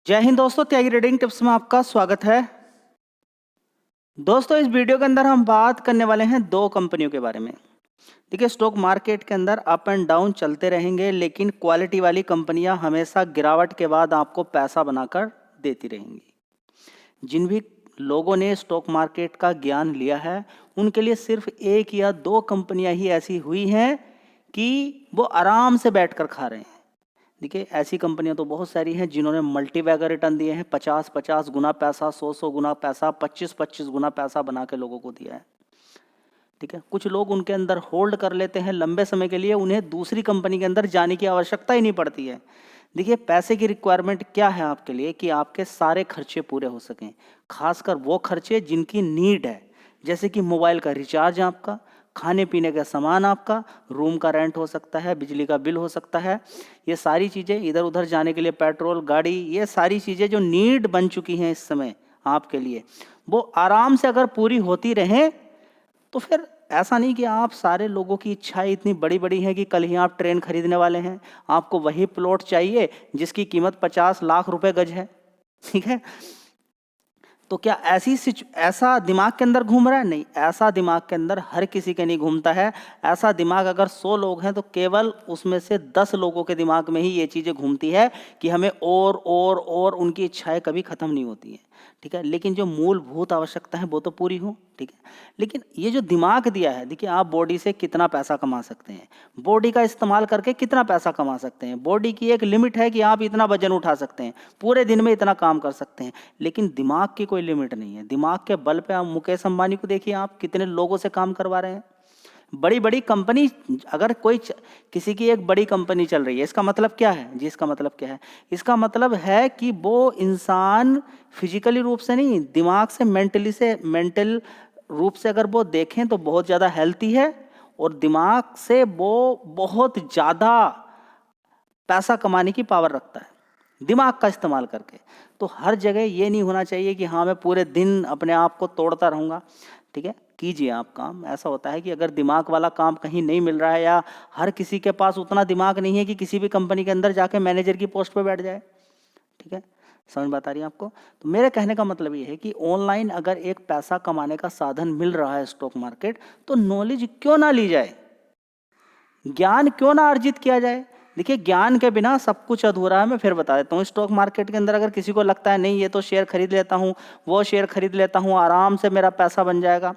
जय हिंद दोस्तों, त्यागी trading tips में आपका स्वागत है। दोस्तों, इस वीडियो के अंदर हम बात करने वाले हैं दो कंपनियों के बारे में। देखिए, स्टॉक मार्केट के अंदर अप एंड डाउन चलते रहेंगे, लेकिन क्वालिटी वाली कंपनियां हमेशा गिरावट के बाद आपको पैसा बनाकर देती रहेंगी। जिन भी लोगों ने स्टॉक मार्केट का ज्ञान लिया है, उनके लिए सिर्फ एक या दो कंपनियां ही ऐसी हुई हैं कि वो आराम से बैठकर खा रहे हैं। देखिए, ऐसी कंपनियां तो बहुत सारी हैं जिन्होंने मल्टी बैगर रिटर्न दिए हैं। 50-50 गुना पैसा, 100-100 गुना पैसा, 25-25 गुना पैसा बना के लोगों को दिया है। ठीक है, कुछ लोग उनके अंदर होल्ड कर लेते हैं लंबे समय के लिए, उन्हें दूसरी कंपनी के अंदर जाने की आवश्यकता ही नहीं पड़ती है। देखिए, पैसे की रिक्वायरमेंट क्या है आपके लिए कि आपके सारे खर्चे पूरे हो सकें, खासकर वो खर्चे जिनकी नीड है, जैसे कि मोबाइल का रिचार्ज आपका, खाने पीने का सामान आपका, रूम का रेंट हो सकता है, बिजली का बिल हो सकता है। ये सारी चीज़ें, इधर उधर जाने के लिए पेट्रोल, गाड़ी, ये सारी चीज़ें जो नीड बन चुकी हैं इस समय आपके लिए, वो आराम से अगर पूरी होती रहें तो फिर ऐसा नहीं कि आप सारे लोगों की इच्छाएं इतनी बड़ी बड़ी हैं कि कल ही आप ट्रेन खरीदने वाले हैं, आपको वही प्लॉट चाहिए जिसकी कीमत 50 लाख रुपए गज है। ठीक है, तो क्या ऐसा दिमाग के अंदर घूम रहा है? नहीं, ऐसा दिमाग के अंदर हर किसी के नहीं घूमता है। ऐसा दिमाग अगर 100 लोग हैं तो केवल उसमें से 10 लोगों के दिमाग में ही ये चीज़ें घूमती है कि हमें और उनकी इच्छाएं कभी खत्म नहीं होती हैं। ठीक है, लेकिन जो मूलभूत आवश्यकता है वो तो पूरी हो। ठीक है, लेकिन ये जो दिमाग दिया है, देखिए, आप बॉडी से कितना पैसा कमा सकते हैं, बॉडी का इस्तेमाल करके कितना पैसा कमा सकते हैं। बॉडी की एक लिमिट है कि आप इतना वजन उठा सकते हैं, पूरे दिन में इतना काम कर सकते हैं, लेकिन दिमाग की कोई लिमिट नहीं है। दिमाग के बल पे आप मुकेश अंबानी को देखिए, आप कितने लोगों से काम करवा रहे हैं। बड़ी बड़ी कंपनी, अगर किसी की एक बड़ी कंपनी चल रही है, इसका मतलब क्या है जी? इसका मतलब क्या है? इसका मतलब है कि वो इंसान फिजिकली रूप से नहीं, दिमाग से, मेंटल रूप से अगर वो देखें तो बहुत ज़्यादा हेल्थी है, और दिमाग से वो बहुत ज़्यादा पैसा कमाने की पावर रखता है दिमाग का इस्तेमाल करके। तो हर जगह ये नहीं होना चाहिए कि हाँ, मैं पूरे दिन अपने आप को तोड़ता रहूँगा। ठीक है, कीजिए आप काम। ऐसा होता है कि अगर दिमाग वाला काम कहीं नहीं मिल रहा है, या हर किसी के पास उतना दिमाग नहीं है कि किसी भी कंपनी के अंदर जाके मैनेजर की पोस्ट पे बैठ जाए। ठीक है, समझ बात आ रही है आपको? तो मेरे कहने का मतलब ये है कि ऑनलाइन अगर एक पैसा कमाने का साधन मिल रहा है स्टॉक मार्केट, तो नॉलेज क्यों ना ली जाए, ज्ञान क्यों ना अर्जित किया जाए। देखिए, ज्ञान के बिना सब कुछ अधूरा है। मैं फिर बता देता हूँ, स्टॉक मार्केट के अंदर अगर किसी को लगता है नहीं, ये तो शेयर खरीद लेता हूँ, वो शेयर खरीद लेता हूँ, आराम से मेरा पैसा बन जाएगा।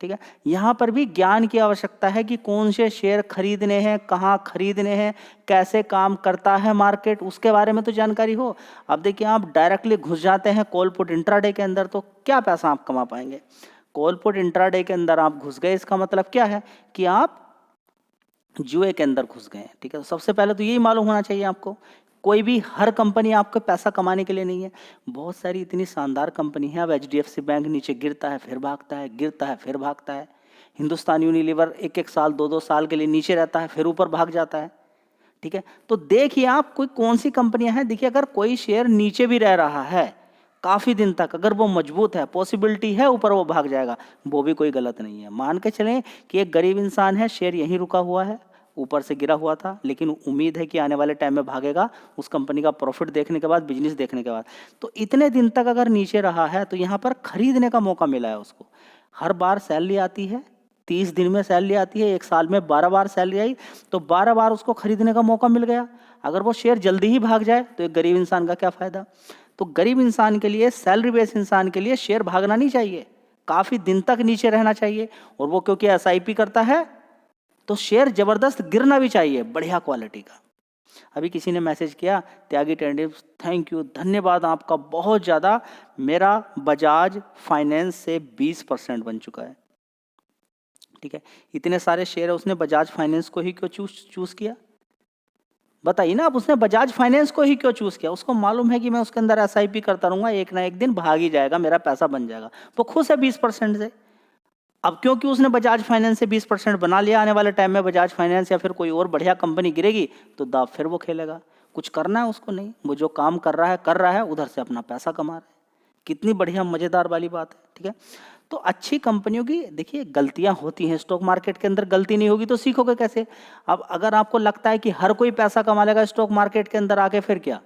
ठीक है, यहाँ पर भी ज्ञान की आवश्यकता है कि कौन से शेयर खरीदने हैं, कहाँ खरीदने हैं, कैसे काम करता है मार्केट, उसके बारे में तो जानकारी हो। अब देखिए, आप डायरेक्टली घुस जाते हैं कॉल पुट इंट्राडे के अंदर, तो क्या पैसा आप कमा पाएंगे? कॉल पुट इंट्राडे के अंदर आप घुस गए, इसका मतलब क्या है कि आप जुए के अंदर घुस गए हैं। ठीक है, तो सबसे पहले तो यही मालूम होना चाहिए आपको, कोई भी हर कंपनी आपको पैसा कमाने के लिए नहीं है। बहुत सारी इतनी शानदार कंपनी है। अब एचडीएफसी बैंक नीचे गिरता है फिर भागता है, गिरता है फिर भागता है। हिंदुस्तान यूनिलीवर एक एक साल, दो दो साल के लिए नीचे रहता है, फिर ऊपर भाग जाता है। ठीक है, तो देखिए आप कोई कौन सी कंपनियां हैं। देखिए, अगर कोई शेयर नीचे भी रह रहा है काफ़ी दिन तक, अगर वो मजबूत है, पॉसिबिलिटी है ऊपर वो भाग जाएगा, वो भी कोई गलत नहीं है। मान के चलें कि एक गरीब इंसान है, शेयर यहीं रुका हुआ है, ऊपर से गिरा हुआ था, लेकिन उम्मीद है कि आने वाले टाइम में भागेगा, उस कंपनी का प्रॉफिट देखने के बाद, बिजनेस देखने के बाद। तो इतने दिन तक अगर नीचे रहा है तो यहाँ पर खरीदने का मौका मिला है उसको। हर बार सैलरी आती है, 30 दिन में सैलरी आती है, एक साल में 12 बार सैलरी आई, तो 12 बार उसको खरीदने का मौका मिल गया। अगर वो शेयर जल्दी ही भाग जाए तो एक गरीब इंसान का क्या फ़ायदा? तो गरीब इंसान के लिए, सैलरी बेस इंसान के लिए शेयर भागना नहीं चाहिए, काफ़ी दिन तक नीचे रहना चाहिए। और वो क्योंकि एसआईपी करता है, तो शेयर जबरदस्त गिरना भी चाहिए, बढ़िया क्वालिटी का। अभी किसी ने मैसेज किया, त्यागी ट्रेडिंग, थैंक यू, धन्यवाद आपका बहुत ज़्यादा, मेरा बजाज फाइनेंस से 20% बन चुका है। ठीक है, इतने सारे शेयर है, उसने बजाज फाइनेंस को ही क्यों चूज किया? बताइए ना आप, उसने बजाज फाइनेंस को ही क्यों चूज किया? उसको मालूम है कि मैं उसके अंदर एसआईपी करता रहूंगा, एक ना एक दिन भाग ही जाएगा, मेरा पैसा बन जाएगा। वो खुश है 20% से। अब क्योंकि उसने बजाज फाइनेंस से 20% बना लिया, आने वाले टाइम में बजाज फाइनेंस या फिर कोई और बढ़िया कंपनी गिरेगी तो दाव फिर वो खेलेगा। कुछ करना है उसको नहीं, वो जो काम कर रहा है, उधर से अपना पैसा कमा रहा है। कितनी बढ़िया मज़ेदार वाली बात है। ठीक है, तो अच्छी कंपनियों की देखिए गलतियां होती हैं, स्टॉक मार्केट के अंदर गलती नहीं होगी तो सीखोगे कैसे? अब अगर आपको लगता है कि हर कोई पैसा कमा लेगा स्टॉक मार्केट के अंदर आके, फिर क्या?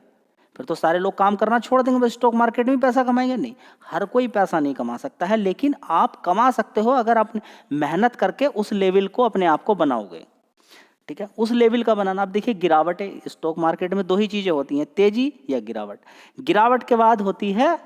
फिर तो सारे लोग काम करना छोड़ देंगे, बस स्टॉक मार्केट में पैसा कमाएंगे। नहीं, हर कोई पैसा नहीं कमा सकता है, लेकिन आप कमा सकते हो अगर आप मेहनत करके उस लेवल को अपने आप को बनाओगे। ठीक है, उस लेवल का बनाना। आप देखिए गिरावट है स्टॉक मार्केट में, दो ही चीजें होती हैं, तेजी या गिरावट। गिरावट के बाद होती है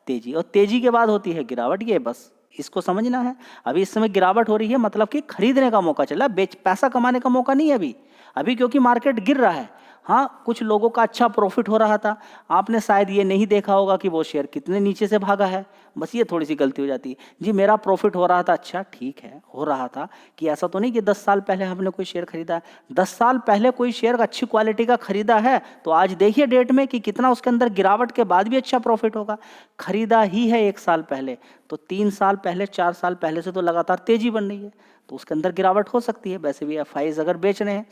तेजी और तेजी के बाद होती है गिरावट। ये बस इसको समझना है। अभी इस समय गिरावट हो रही है, मतलब कि खरीदने का मौका चला, पैसा कमाने का मौका नहीं है अभी क्योंकि मार्केट गिर रहा है। हाँ, कुछ लोगों का अच्छा प्रॉफिट हो रहा था, आपने शायद ये नहीं देखा होगा कि वो शेयर कितने नीचे से भागा है। बस ये थोड़ी सी गलती हो जाती है, जी मेरा प्रॉफिट हो रहा था, अच्छा ठीक है हो रहा था, कि ऐसा तो नहीं कि 10 साल पहले हमने कोई शेयर खरीदा है। 10 साल पहले कोई शेयर अच्छी क्वालिटी का खरीदा है तो आज देखिए डेट में कि कितना उसके अंदर गिरावट के बाद भी अच्छा प्रॉफिट होगा। खरीदा ही है 1 साल पहले, तो 3 साल पहले 4 साल पहले से तो लगातार तेजी बन रही है, तो उसके अंदर गिरावट हो सकती है। वैसे भी एफआईज अगर बेच रहे हैं,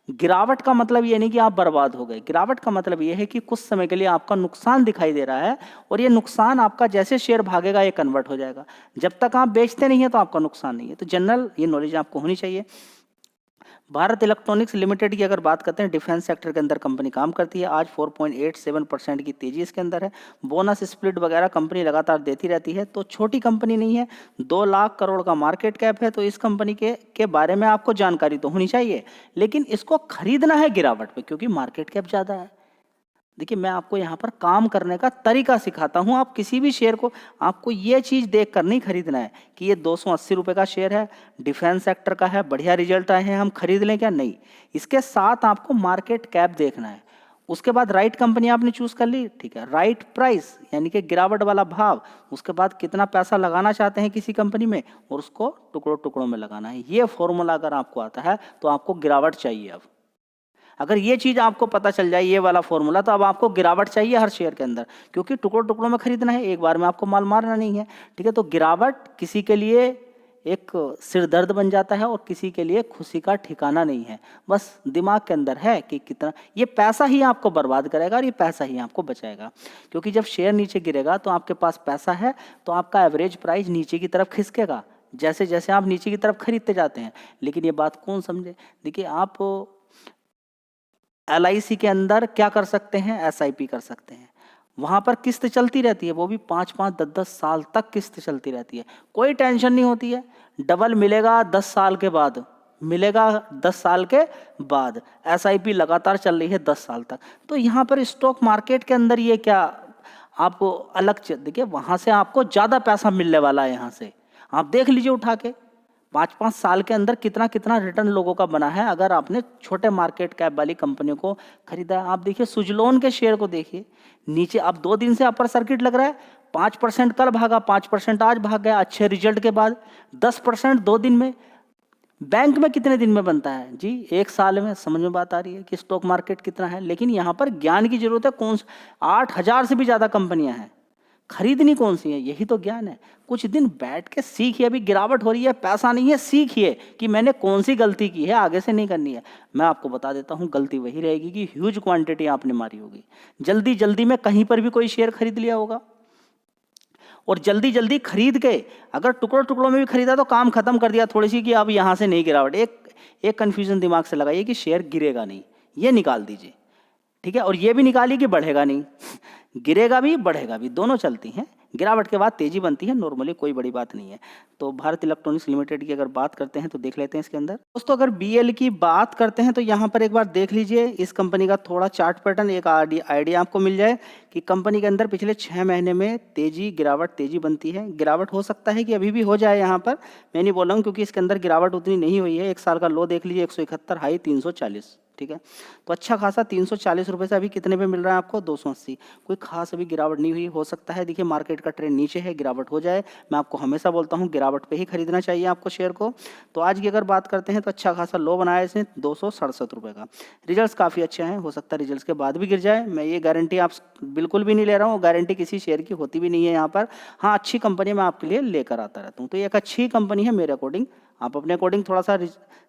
गिरावट का मतलब ये नहीं कि आप बर्बाद हो गए, गिरावट का मतलब ये है कि कुछ समय के लिए आपका नुकसान दिखाई दे रहा है और ये नुकसान आपका जैसे शेयर भागेगा ये कन्वर्ट हो जाएगा। जब तक आप बेचते नहीं है तो आपका नुकसान नहीं है। तो जनरल ये नॉलेज आपको होनी चाहिए। भारत इलेक्ट्रॉनिक्स लिमिटेड की अगर बात करते हैं, डिफेंस सेक्टर के अंदर कंपनी काम करती है। आज 4.87% की तेजी इसके अंदर है। बोनस स्प्लिट वगैरह कंपनी लगातार देती रहती है, तो छोटी कंपनी नहीं है। 2 लाख करोड़ का मार्केट कैप है, तो इस कंपनी के बारे में आपको जानकारी तो होनी चाहिए, लेकिन इसको खरीदना है गिरावट पे क्योंकि मार्केट कैप ज़्यादा है। देखिए मैं आपको यहाँ पर काम करने का तरीका सिखाता हूँ। आप किसी भी शेयर को, आपको ये चीज़ देख कर नहीं खरीदना है कि ये 280 रुपये का शेयर है, डिफेंस सेक्टर का है, बढ़िया रिजल्ट आए हैं, हम खरीद लें क्या, नहीं। इसके साथ आपको मार्केट कैप देखना है। उसके बाद राइट कंपनी आपने चूज कर ली, ठीक है, राइट प्राइस यानी कि गिरावट वाला भाव, उसके बाद कितना पैसा लगाना चाहते हैं किसी कंपनी में और उसको टुकड़ों टुकड़ों में लगाना है। ये फॉर्मूला अगर आपको आता है तो आपको गिरावट चाहिए। अब अगर ये चीज़ आपको पता चल जाए, ये वाला फॉर्मूला, तो अब आपको गिरावट चाहिए हर शेयर के अंदर, क्योंकि टुकड़ों टुकड़ों में खरीदना है, एक बार में आपको माल मारना नहीं है। ठीक है, तो गिरावट किसी के लिए एक सिर दर्द बन जाता है और किसी के लिए खुशी का ठिकाना नहीं है। बस दिमाग के अंदर है कि कितना ये पैसा ही आपको बर्बाद करेगा और ये पैसा ही आपको बचाएगा, क्योंकि जब शेयर नीचे गिरेगा तो आपके पास पैसा है तो आपका एवरेज प्राइस नीचे की तरफ खिसकेगा जैसे जैसे आप नीचे की तरफ खरीदते जाते हैं। लेकिन ये बात कौन समझे। देखिए आप LIC के अंदर क्या कर सकते हैं, SIP कर सकते हैं, वहाँ पर किस्त चलती रहती है, वो भी 5-5, 10-10 साल तक किस्त चलती रहती है, कोई टेंशन नहीं होती है। डबल मिलेगा 10 साल के बाद, मिलेगा 10 साल के बाद। SIP लगातार चल रही है 10 साल तक। तो यहाँ पर स्टॉक मार्केट के अंदर ये क्या आपको अलग देखिए, वहाँ से आपको ज़्यादा पैसा मिलने वाला है। यहाँ से आप देख लीजिए उठा के 5-5 साल के अंदर कितना कितना रिटर्न लोगों का बना है अगर आपने छोटे मार्केट कैप वाली कंपनियों को खरीदा है। आप देखिए सुजलोन के शेयर को देखिए, नीचे अब 2 दिन से अपर सर्किट लग रहा है, 5% कल भागा, 5% आज भाग गया अच्छे रिजल्ट के बाद, 10% 2 दिन में। बैंक में कितने दिन में बनता है जी, 1 साल में। समझ में बात आ रही है कि स्टॉक मार्केट कितना है। लेकिन यहाँ पर ज्ञान की जरूरत है। 8,000 से भी ज़्यादा कंपनियाँ हैं, खरीदनी कौन सी है, यही तो ज्ञान है। कुछ दिन बैठ के सीखिए। अभी गिरावट हो रही है, पैसा नहीं है, सीखिए कि मैंने कौन सी गलती की है, आगे से नहीं करनी है। मैं आपको बता देता हूँ, गलती वही रहेगी कि ह्यूज क्वांटिटी आपने मारी होगी, जल्दी जल्दी में कहीं पर भी कोई शेयर खरीद लिया होगा और जल्दी जल्दी खरीद के अगर टुकड़ों टुकड़ों में भी खरीदा तो काम खत्म कर दिया थोड़ी सी कि अब यहाँ से नहीं गिरावट। एक कन्फ्यूजन दिमाग से लगाइए कि शेयर गिरेगा नहीं, ये निकाल दीजिए। ठीक है, और ये भी निकालिए कि बढ़ेगा नहीं। गिरेगा भी बढ़ेगा भी, दोनों चलती हैं। गिरावट के बाद तेजी बनती है, नॉर्मली कोई बड़ी बात नहीं है। तो भारत इलेक्ट्रॉनिक्स लिमिटेड की अगर बात करते हैं तो देख लेते हैं इसके अंदर। दोस्तों अगर BL की बात करते हैं तो यहाँ पर एक बार देख लीजिए इस कंपनी का थोड़ा चार्ट पैटर्न, एक आइडिया आपको मिल जाए कि कंपनी के अंदर पिछले 6 महीने में तेजी बनती है। गिरावट हो सकता है कि अभी भी हो जाए, यहाँ पर मैं नहीं बोल रहा हूँ क्योंकि इसके अंदर गिरावट उतनी नहीं हुई है। 1 साल का लो देख लीजिए 171, हाई 340। ठीक है, तो अच्छा खासा 340 रुपये से अभी कितने पे मिल रहा है आपको, 280। कोई खास अभी गिरावट नहीं हुई, हो सकता है देखिए मार्केट का ट्रेंड नीचे है, गिरावट हो जाए। मैं आपको हमेशा बोलता हूँ गिरावट पे ही खरीदना चाहिए आपको शेयर को। तो आज की अगर बात करते हैं तो अच्छा खासा लो बनाया इसने 267 रुपये का। रिजल्ट्स काफ़ी अच्छे हैं, हो सकता है रिजल्ट्स के बाद भी गिर जाए, मैं ये गारंटी आप बिल्कुल भी नहीं ले रहा हूँ, गारंटी किसी शेयर की होती भी नहीं है यहाँ पर। हाँ, अच्छी कंपनी मैं आपके लिए लेकर आता रहता हूँ, तो ये एक अच्छी कंपनी है मेरे अकॉर्डिंग। आप अपने अकॉर्डिंग थोड़ा सा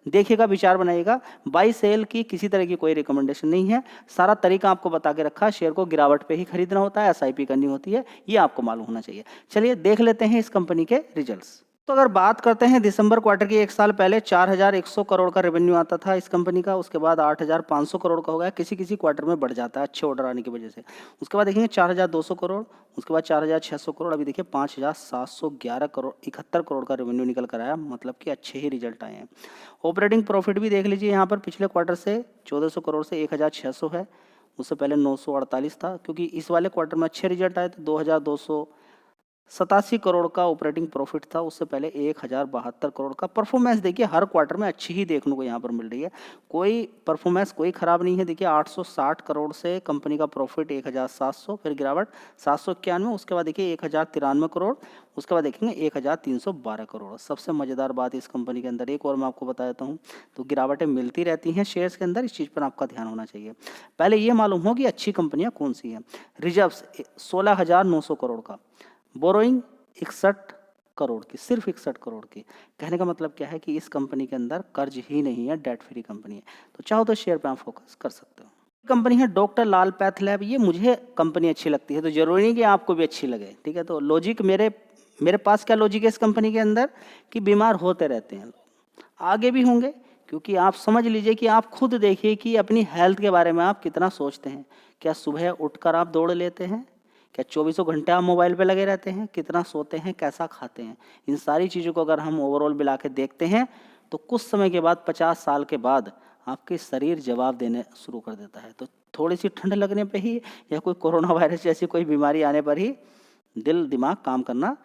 देखिएगा, विचार बनाइएगा। बाई सेल की किसी तरह की कोई रिकमेंडेशन नहीं है, सारा तरीका आपको बता के रखा है। शेयर को गिरावट पे ही खरीदना होता है, SIP करनी होती है, ये आपको मालूम होना चाहिए। चलिए देख लेते हैं इस कंपनी के रिजल्ट्स। तो अगर बात करते हैं दिसंबर क्वार्टर की, एक साल पहले 4100 करोड़ का रेवेन्यू आता था इस कंपनी का, उसके बाद 8500 करोड़ का हो गया, किसी किसी क्वार्टर में बढ़ जाता है अच्छे ऑर्डर आने की वजह से। उसके बाद देखेंगे 4200 करोड़, उसके बाद 4600 करोड़, अभी देखिए 5711 करोड़ 71 करोड़ का रेवेन्यू निकल कर आया, मतलब कि अच्छे ही रिजल्ट आए हैं। ऑपरेटिंग प्रॉफिट भी देख लीजिए यहाँ पर, पिछले क्वार्टर से 1400 करोड़ से 1600 है, उससे पहले 948 था, क्योंकि इस वाले क्वार्टर में अच्छे रिजल्ट आए तो 2287 करोड़ का ऑपरेटिंग प्रॉफिट था, उससे पहले 1072 करोड़ का। परफॉर्मेंस देखिए हर क्वार्टर में अच्छी ही देखने को यहाँ पर मिल रही है, कोई परफॉर्मेंस कोई खराब नहीं है। देखिए 860 करोड़ से कंपनी का प्रॉफिट 1700, फिर गिरावट 791, उसके बाद देखिए 1093 करोड़, उसके बाद देखेंगे 1312 करोड़। सबसे मज़ेदार बात इस कंपनी के अंदर एक और मैं आपको बता देता हूँ, तो गिरावटें मिलती रहती हैं शेयर्स के अंदर, इस चीज़ पर आपका ध्यान होना चाहिए। पहले ये मालूम हो कि अच्छी कंपनियाँ कौन सी हैं। रिजर्व्स 16,900 करोड़ का, बोरोइंग 61 करोड़ की, सिर्फ 61 करोड़ की। कहने का मतलब क्या है कि इस कंपनी के अंदर कर्ज ही नहीं है, डेट फ्री कंपनी है। तो चाहो तो शेयर पे आप फोकस कर सकते हो। कंपनी है डॉक्टर लाल पैथ लैब, ये मुझे कंपनी अच्छी लगती है, तो जरूरी नहीं कि आपको भी अच्छी लगे, ठीक है। तो लॉजिक मेरे पास क्या लॉजिक है इस कंपनी के अंदर, कि बीमार होते रहते हैं लोग, आगे भी होंगे, क्योंकि आप समझ लीजिए कि आप खुद देखिए कि अपनी हेल्थ के बारे में आप कितना सोचते हैं। क्या सुबह उठकर आप दौड़ लेते हैं? क्या 24 घंटे आप मोबाइल पे लगे रहते हैं? कितना सोते हैं, कैसा खाते हैं? इन सारी चीज़ों को अगर हम ओवरऑल मिला के देखते हैं तो कुछ समय के बाद, 50 साल के बाद, आपके शरीर जवाब देने शुरू कर देता है। तो थोड़ी सी ठंड लगने पे ही या कोई कोरोना वायरस जैसी कोई बीमारी आने पर ही दिल दिमाग काम करना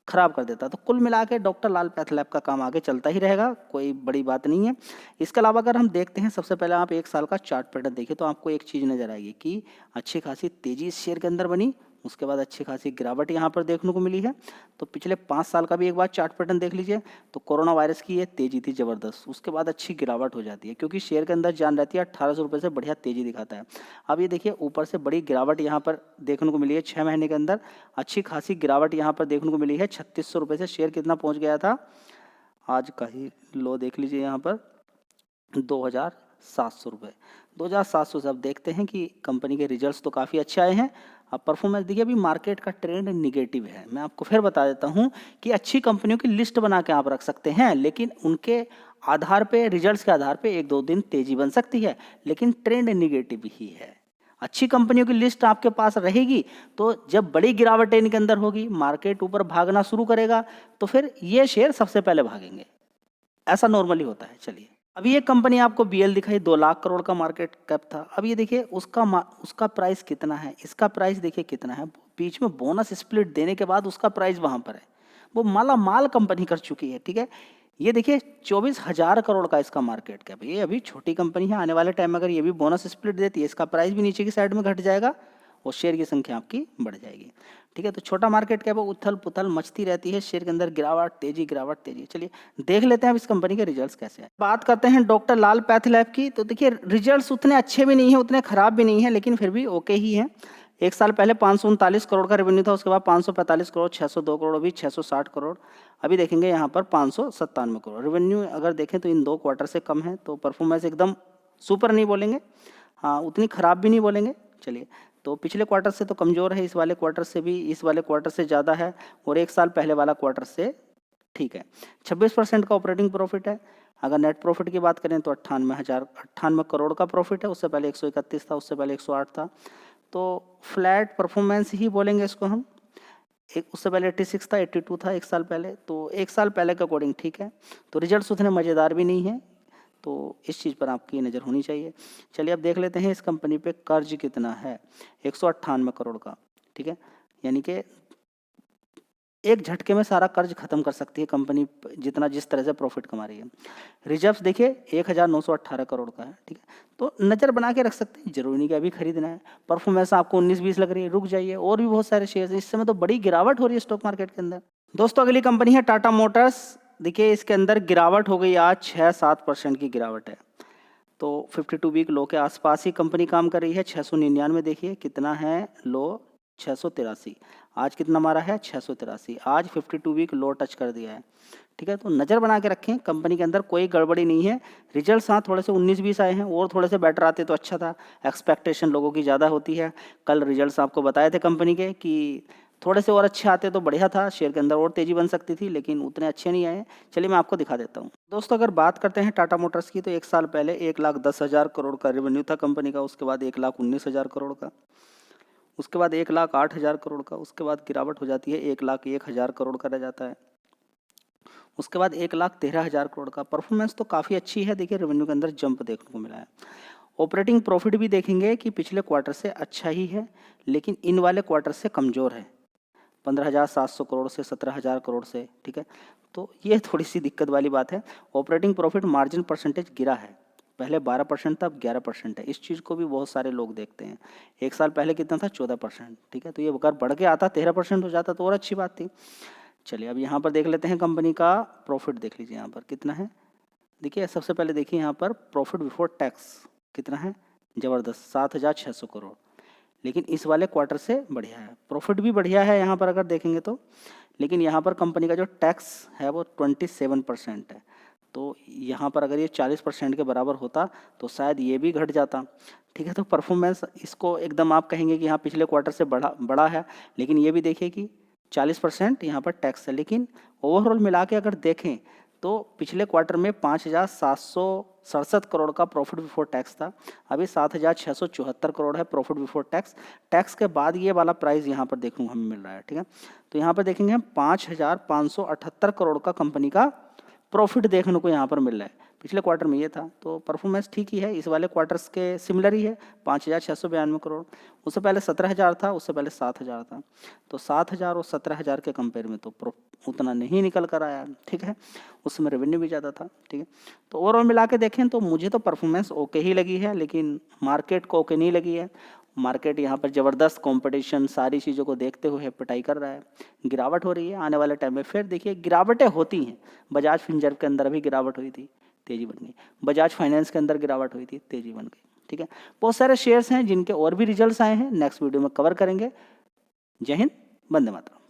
खराब कर देता है। तो कुल मिला के डॉक्टर लाल पैथ लैब का काम आगे चलता ही रहेगा, कोई बड़ी बात नहीं है। इसके अलावा अगर हम देखते हैं, सबसे पहले आप एक साल का चार्ट पैटर्न देखिए तो आपको एक चीज़ नजर आएगी कि अच्छी खासी तेजी इस शेयर के अंदर बनी, उसके बाद अच्छी खासी गिरावट यहाँ पर देखने को मिली है। तो पिछले 5 साल का भी एक बार चार्ट पैटर्न देख लीजिए, तो कोरोना वायरस की ये तेजी थी ज़बरदस्त, उसके बाद अच्छी गिरावट हो जाती है, क्योंकि शेयर के अंदर जान रहती है 1800 रुपये से बढ़िया तेजी दिखाता है। अब ये देखिए ऊपर से बड़ी गिरावट यहाँ पर देखने को मिली है, 6 महीने के अंदर अच्छी खासी गिरावट यहाँ पर देखने को मिली है। 3600 रुपये से शेयर कितना पहुँच गया था, आज का ही लो देख लीजिए यहाँ पर 2700 रुपये, 2700 से। अब देखते हैं कि कंपनी के रिजल्ट्स तो काफ़ी अच्छे आए हैं। अब परफॉर्मेंस देखिए, अभी मार्केट का ट्रेंड निगेटिव है। मैं आपको फिर बता देता हूं कि अच्छी कंपनियों की लिस्ट बना के आप रख सकते हैं, लेकिन उनके आधार पे, रिजल्ट्स के आधार पे 1-2 दिन तेजी बन सकती है, लेकिन ट्रेंड निगेटिव ही है। अच्छी कंपनियों की लिस्ट आपके पास रहेगी तो जब बड़ी गिरावट इनके अंदर होगी, मार्केट ऊपर भागना शुरू करेगा, तो फिर ये शेयर सबसे पहले भागेंगे। ऐसा नॉर्मली होता है। चलिए, अभी ये कंपनी आपको बीएल दिखाई, 2 लाख करोड़ का मार्केट कैप था। अब ये देखिए उसका प्राइस कितना है, इसका प्राइस देखिए कितना है। बीच में बोनस स्प्लिट देने के बाद उसका प्राइस वहां पर है, वो माला माल कंपनी कर चुकी है, ठीक है। ये देखिए 24,000 करोड़ का इसका मार्केट कैप, ये अभी छोटी कंपनी है। आने वाले टाइम में अगर ये भी बोनस स्प्लिट देती है, इसका प्राइस भी नीचे की साइड में घट जाएगा और शेयर की संख्या आपकी बढ़ जाएगी, ठीक है। तो छोटा मार्केट कैप, उथल पुथल मचती रहती है शेयर के अंदर, गिरावट तेजी गिरावट तेजी। चलिए देख लेते हैं अब इस कंपनी के रिजल्ट्स कैसे हैं। बात करते हैं डॉक्टर लाल पैथ लैब की, तो देखिए रिजल्ट्स उतने अच्छे भी नहीं है, उतने खराब भी नहीं है, लेकिन फिर भी ओके ही है। एक साल पहले 539 करोड़ का रेवेन्यू था, उसके बाद 545 करोड़, 602 करोड़, अभी 660 करोड़। अभी देखेंगे यहाँ पर 597 करोड़ रेवेन्यू। अगर देखें तो इन 2 क्वार्टर से कम है, तो परफॉर्मेंस एकदम सुपर नहीं बोलेंगे, हाँ उतनी खराब भी नहीं बोलेंगे। चलिए, तो पिछले क्वार्टर से तो कमज़ोर है, इस वाले क्वार्टर से भी, इस वाले क्वार्टर से ज़्यादा है, और एक साल पहले वाला क्वार्टर से ठीक है। 26% का ऑपरेटिंग प्रॉफिट है। अगर नेट प्रॉफिट की बात करें तो 98 करोड़ का प्रॉफिट है, उससे पहले 131 था, उससे पहले 108 था। तो फ्लैट परफॉर्मेंस ही बोलेंगे इसको हम। एक उससे पहले 86 था, 82 था एक साल पहले, तो एक साल पहले के अकॉर्डिंग ठीक है। तो रिजल्ट्स उतने मज़ेदार भी नहीं है, तो इस चीज़ पर आपकी नज़र होनी चाहिए। चलिए अब देख लेते हैं इस कंपनी पे कर्ज कितना है, 198 करोड़ का, ठीक है। यानी कि एक झटके में सारा कर्ज खत्म कर सकती है कंपनी, जितना जिस तरह से प्रॉफिट कमा रही है। रिजर्व्स देखिए 1918 करोड़ का है, ठीक है। तो नज़र बना के रख सकते हैं, जरूरी नहीं कि अभी खरीदना है। परफॉर्मेंस आपको 19-20 लग रही है, रुक जाइए, और भी बहुत सारे शेयर हैं। इस समय तो बड़ी गिरावट हो रही है स्टॉक मार्केट के अंदर। दोस्तों अगली कंपनी है टाटा मोटर्स। देखिए इसके अंदर गिरावट हो गई, आज 6-7% की गिरावट है। तो 52 वीक लो के आसपास ही कंपनी काम कर रही है। 699 देखिए कितना है लो, 683। आज कितना मारा है, 683। आज 52 वीक लो टच कर दिया है, ठीक है। तो नज़र बना के रखें, कंपनी के अंदर कोई गड़बड़ी नहीं है। रिजल्ट्स हाँ थोड़े से 19-20 आए हैं, और थोड़े से बेटर आते तो अच्छा था। एक्सपेक्टेशन लोगों की ज़्यादा होती है। कल रिजल्ट्स आपको बताए थे कंपनी के कि थोड़े से और अच्छे आते तो बढ़िया था, शेयर के अंदर और तेज़ी बन सकती थी, लेकिन उतने अच्छे नहीं आए। चलिए मैं आपको दिखा देता हूँ। दोस्तों अगर बात करते हैं टाटा मोटर्स की, तो 1 साल पहले 1,10,000 करोड़ का रेवेन्यू था कंपनी का, उसके बाद 1,19,000 करोड़ का, उसके बाद 1,08,000 करोड़ का, उसके बाद गिरावट हो जाती है 1,01,000 करोड़ का रह जाता है, उसके बाद 1,13,000 करोड़ का। परफॉर्मेंस तो काफ़ी अच्छी है, देखिए रेवेन्यू के अंदर जंप देखने को मिला है। ऑपरेटिंग प्रॉफिट भी देखेंगे कि पिछले क्वार्टर से अच्छा ही है, लेकिन इन वाले क्वार्टर से कमज़ोर है, 15,700 करोड़ से 17,000 करोड़ से, ठीक है। तो ये थोड़ी सी दिक्कत वाली बात है। ऑपरेटिंग प्रॉफिट मार्जिन परसेंटेज गिरा है, पहले 12% था, अब 11% है। इस चीज़ को भी बहुत सारे लोग देखते हैं। 1 साल पहले कितना था, 14%, ठीक है। तो ये अगर बढ़ के आता 13% हो जाता तो और अच्छी बात थी। चलिए अब यहाँ पर देख लेते हैं कंपनी का प्रॉफिट, देख लीजिए यहाँ पर कितना है। देखिए सबसे पहले देखिए यहाँ पर प्रॉफिट बिफोर टैक्स कितना है, ज़बरदस्त 7,600 करोड़, लेकिन इस वाले क्वार्टर से बढ़िया है। प्रॉफिट भी बढ़िया है यहाँ पर अगर देखेंगे तो, लेकिन यहाँ पर कंपनी का जो टैक्स है वो 27% है। तो यहाँ पर अगर ये 40% के बराबर होता तो शायद ये भी घट जाता, ठीक है। तो परफॉर्मेंस इसको एकदम आप कहेंगे कि हाँ पिछले क्वार्टर से बड़ा है, लेकिन ये भी देखिए कि 40% यहाँ पर टैक्स है। लेकिन ओवरऑल मिला के अगर देखें तो पिछले क्वार्टर में 5,767 करोड़ का प्रॉफिट बिफोर टैक्स था, अभी 7,674 करोड़ है प्रॉफिट बिफोर टैक्स। टैक्स के बाद ये वाला प्राइस यहाँ पर देखने को हमें मिल रहा है, ठीक है। तो यहाँ पर देखेंगे हम 5,578 करोड़ का कंपनी का प्रॉफिट देखने को यहाँ पर मिल रहा है। पिछले क्वार्टर में ये था, तो परफॉर्मेंस ठीक ही है, इस वाले क्वार्टर्स के सिमिलर ही है, 5,692 करोड़। उससे पहले 17,000 था, उससे पहले 7,000 था। तो 7,000 और 17,000 के कंपेयर में तो उतना नहीं निकल कर आया, ठीक है। उसमें रेवेन्यू भी ज़्यादा था, ठीक है। तो ओवरऑल मिला के देखें तो मुझे तो परफॉर्मेंस ओके ही लगी है, लेकिन मार्केट को ओके नहीं लगी है। मार्केट यहाँ पर ज़बरदस्त कंपटीशन सारी चीज़ों को देखते हुए पिटाई कर रहा है, गिरावट हो रही है। आने वाले टाइम में फिर देखिए गिरावटें होती हैं। बजाज फिनसर्व के अंदर अभी गिरावट हुई थी, तेज़ी बन गई। बजाज फाइनेंस के अंदर गिरावट हुई थी, तेज़ी बन गई, ठीक है। बहुत सारे शेयर्स हैं जिनके और भी रिजल्ट्स आए हैं, नेक्स्ट वीडियो में कवर करेंगे। जय हिंद, वंदे मातरम।